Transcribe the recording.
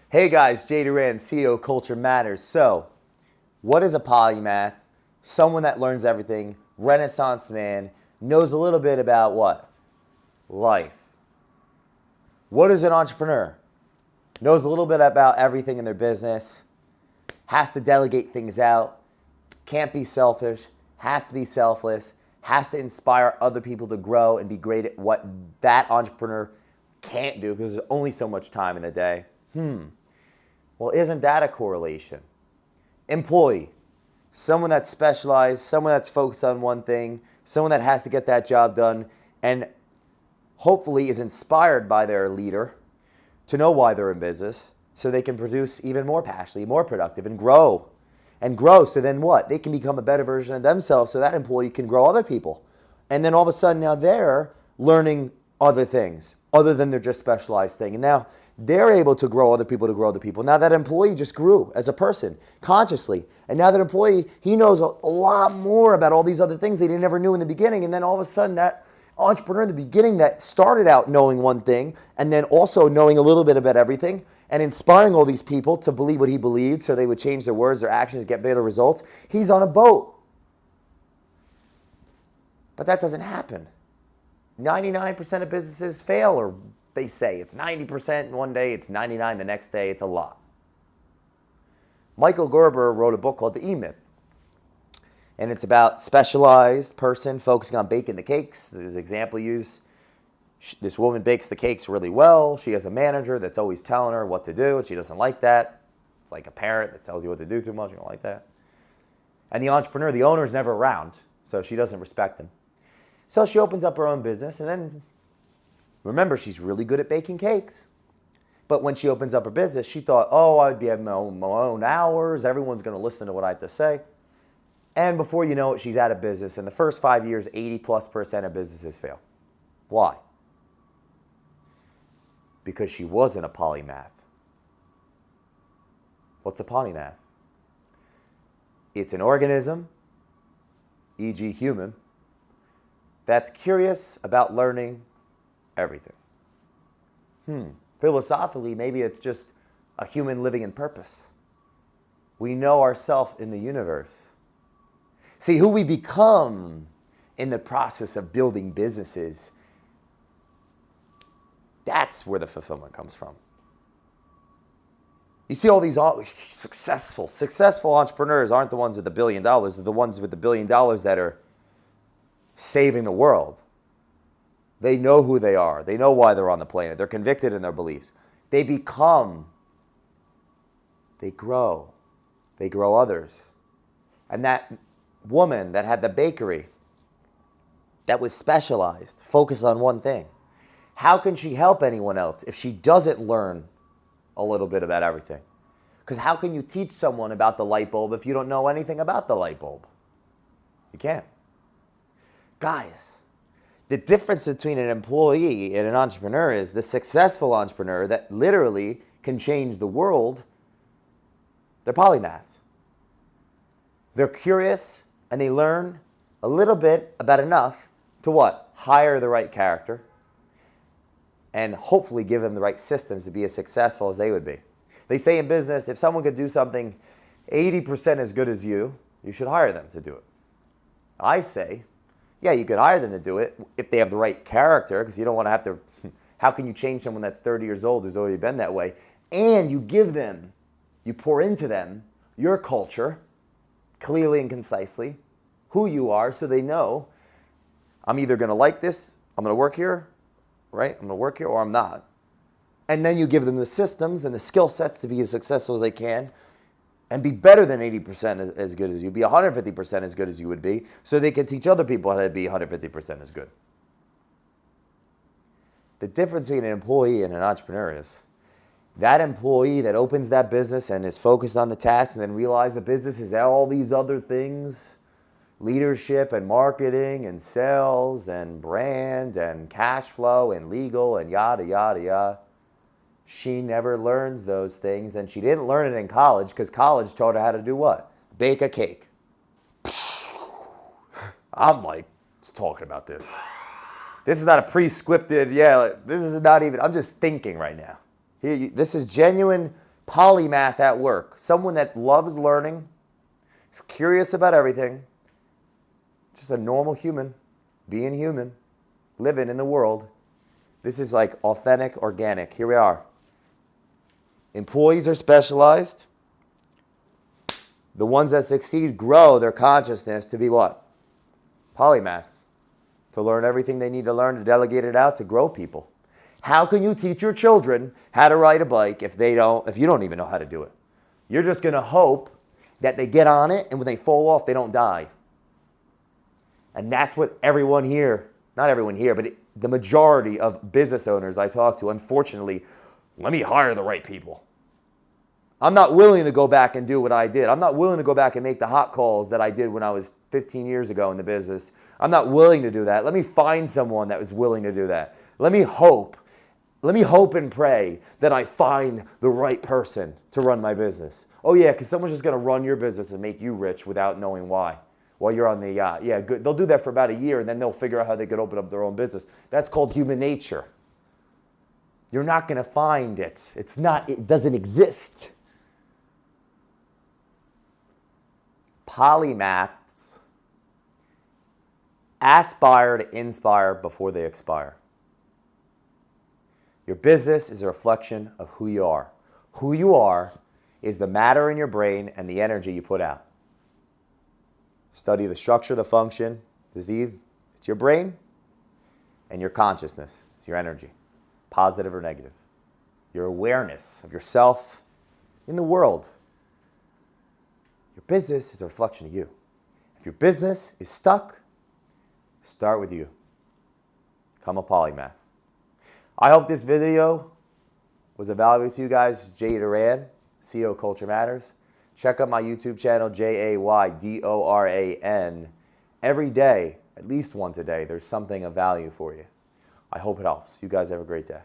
Hey guys, Jay Doran, CEO Culture Matters. So, what is a polymath? Someone that learns everything, Renaissance man, knows a little bit about what? Life. What is an entrepreneur? Knows a little bit about everything in their business, has to delegate things out, can't be selfish, has to be selfless, has to inspire other people to grow and be great at what that entrepreneur can't do because there's only so much time in the day. Well, isn't that a correlation? Employee, someone that's specialized, someone that's focused on one thing, someone that has to get that job done, and hopefully is inspired by their leader to know why they're in business so they can produce even more passionately, more productive, and grow. And grow, so then what? They can become a better version of themselves so that employee can grow other people. And then all of a sudden now they're learning other things other than their just specialized thing. And now they're able to grow other people to grow other people. Now that employee just grew as a person, consciously. And now that employee, he knows a lot more about all these other things that he never knew in the beginning. And then all of a sudden that entrepreneur in the beginning that started out knowing one thing and then also knowing a little bit about everything and inspiring all these people to believe what he believed so they would change their words, their actions, get better results, he's on a boat. But that doesn't happen. 99% of businesses fail, or they say it's 90% one day, it's 99 the next day, it's a lot. Michael Gerber wrote a book called The E-Myth. And it's about specialized person focusing on baking the cakes. There's an example used. This woman bakes the cakes really well. She has a manager that's always telling her what to do, and she doesn't like that. It's like a parent that tells you what to do too much. You don't like that. And the entrepreneur, the owner, is never around, so she doesn't respect him. So she opens up her own business, and then, remember, she's really good at baking cakes. But when she opens up her business, she thought, oh, I'd be having my own hours. Everyone's going to listen to what I have to say. And before you know it, she's out of business. In the first 5 years, 80+% of businesses fail. Why? Because she wasn't a polymath. What's a polymath? It's an organism, e.g. human, that's curious about learning everything. Philosophically, maybe it's just a human living in purpose. We know ourselves in the universe. See, who we become in the process of building businesses, that's where the fulfillment comes from. You see all these successful entrepreneurs aren't the ones with $1 billion. They're the ones with $1 billion that are saving the world. They know who they are. They know why they're on the planet. They're convicted in their beliefs. They become. They grow. They grow others. And that woman that had the bakery that was specialized, focused on one thing, how can she help anyone else if she doesn't learn a little bit about everything? Because how can you teach someone about the light bulb if you don't know anything about the light bulb? You can't. Guys, the difference between an employee and an entrepreneur is the successful entrepreneur that literally can change the world, they're polymaths. They're curious and they learn a little bit about enough to what? Hire the right character and hopefully give them the right systems to be as successful as they would be. They say in business, if someone could do something 80% as good as you should hire them to do it. I say, yeah, you could hire them to do it if they have the right character, because you don't want to have to, how can you change someone that's 30 years old who's already been that way? And you give them, you pour into them your culture, clearly and concisely, who you are, so they know, I'm either going to like this, I'm going to work here, right? I'm going to work here, or I'm not. And then you give them the systems and the skill sets to be as successful as they can and be better than 80% as good as you, be 150% as good as you would be, so they can teach other people how to be 150% as good. The difference between an employee and an entrepreneur is that employee that opens that business and is focused on the task and then realizes the business is all these other things, leadership and marketing and sales and brand and cash flow and legal and yada, yada, yada. She never learns those things, and she didn't learn it in college because college taught her how to do what? Bake a cake. I'm like, talking about this. This is not a pre-scripted, this is not even, I'm just thinking right now. This is genuine Polymath at work. Someone that loves learning, is curious about everything, just a normal human, being human, living in the world. This is like authentic, organic. Here we are. Employees are specialized. The ones that succeed grow their consciousness to be what? Polymaths. To learn everything they need to learn, to delegate it out, to grow people. How can you teach your children how to ride a bike if you don't even know how to do it? You're just going to hope that they get on it and when they fall off, they don't die. And that's what everyone here, not everyone here, but the majority of business owners I talk to, unfortunately, let me hire the right people. I'm not willing to go back and do what I did. I'm not willing to go back and make the hot calls that I did when I was 15 years ago in the business. I'm not willing to do that. Let me find someone that was willing to do that. Let me hope and pray that I find the right person to run my business. Oh yeah, because someone's just going to run your business and make you rich without knowing why. While you're on the yacht. Yeah, good. They'll do that for about a year and then they'll figure out how they could open up their own business. That's called human nature. You're not going to find it. It doesn't exist. Polymaths aspire to inspire before they expire. Your business is a reflection of who you are. Who you are is the matter in your brain and the energy you put out. Study the structure, the function, disease. It's your brain and your consciousness. It's your energy, positive or negative. Your awareness of yourself in the world. Your business is a reflection of you. If your business is stuck, start with you. Become a polymath. I hope this video was of value to you guys. Jay Doran, CEO Culture Matters. Check out my YouTube channel, JAYDORAN. Every day, at least once a day, there's something of value for you. I hope it helps. You guys have a great day.